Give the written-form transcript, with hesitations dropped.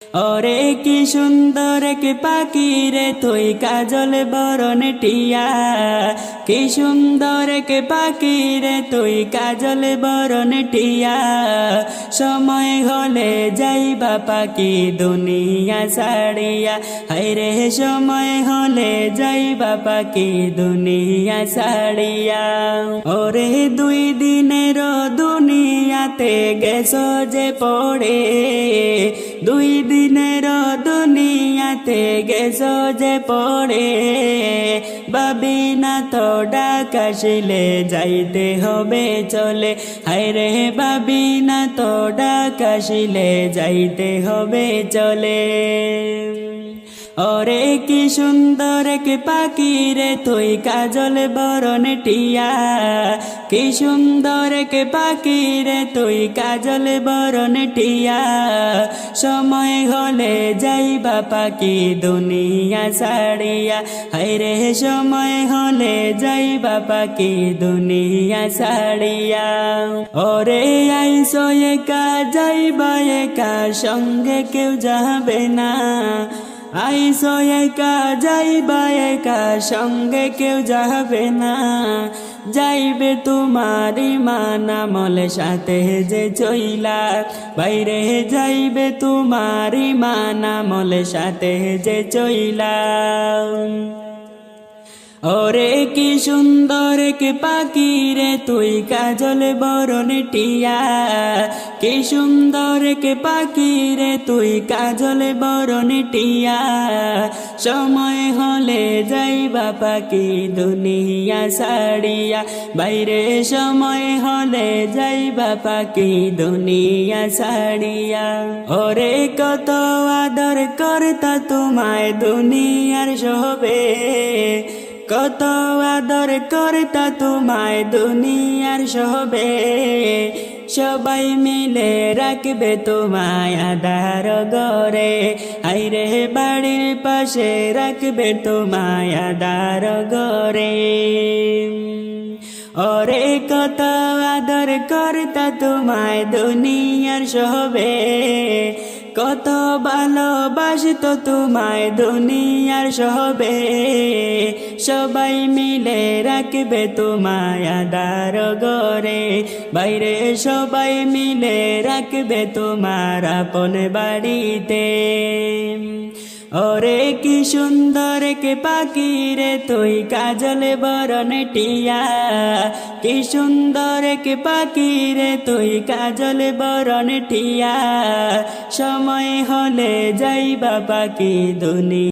ওরে কি সুন্দর কে পাখি রে তুই কাজল বরণ টিয়া, কি সুন্দর কে পাখি রে তুই কাজল বরণ টিয়া। সময় হলে যাইবা পাখি দুনিয়া ছাড়িয়া, হায়রে সময় হলে যাইবা পাখি দুনিয়া ছাড়িয়া। ওরে 2 দিনের দুনিয়াতে গেছো যে পড়ে, 2 দিনের দুনিয়াতে গেছো যে পড়ে। ভাবি না তো ডাক আসিলে যাইতে হবে চলে, হায়রে ভাবি না তো ডাক আসিলে যাইতে হবে চলে। ওরে কি সুন্দর কে পাখি রে তুই কাজল বরণ টিয়া, কি সুন্দর কে পাখি রে তুই কাজল বরণ টিয়া। সময় হলে যাইবা পাখি দুনিয়া ছাড়িয়া, হায়রে সময় হলে যাইবা পাখি দুনিয়া ছাড়িয়া। ওরে আইসো একা যাইবা একা, সঙ্গে কেউ যাবে না। আইসো একা যাইবা একা, সঙ্গে কেউ যাবে না। যাইবে তোমারি মানামল সাথে যে চইলা, বাইরে যাইবে তোমারি মানামল সাথে যে চইলা। ওরে কি সুন্দর কে পাখি রে তুই কাজল বরণ টিয়া, কি সুন্দর কে পাখি রে তুই কাজল বরণ টিয়া। সময় হলে যাইবা পাখি দুনিয়া ছাড়িয়া, বাইরে সময় হলে যাইবা পাখি দুনিয়া ছাড়িয়া। ওরে কত আদর করতা তোমায় দুনিয়ার সবে, কত আদর করতা তোমায় দুনিয়ার সবে। সবাই মিলে রাখবে তোমায় আধার ঘরে, হায়রে বাড়ির পাশে রাখবে তোমায় আধার ঘরে। ওরে কত আদর করতা তোমায় দুনিয়ার সবে, কত ভালোবাসত তোমায় দুনিয়ার সবে। সবাই মিলে রাখবে তোমায় আধার ঘরে, বাইরে সবাই মিলে রাখবে তোমার আপন বাড়িতে। ওরে কি সুন্দর কে পাখি রে তুই কাজল বরণ টিয়া, কি সুন্দর কে পাখি রে তুই কাজল বরণ টিয়া। সময় হলে যাইবা পাখি দুনিয়া।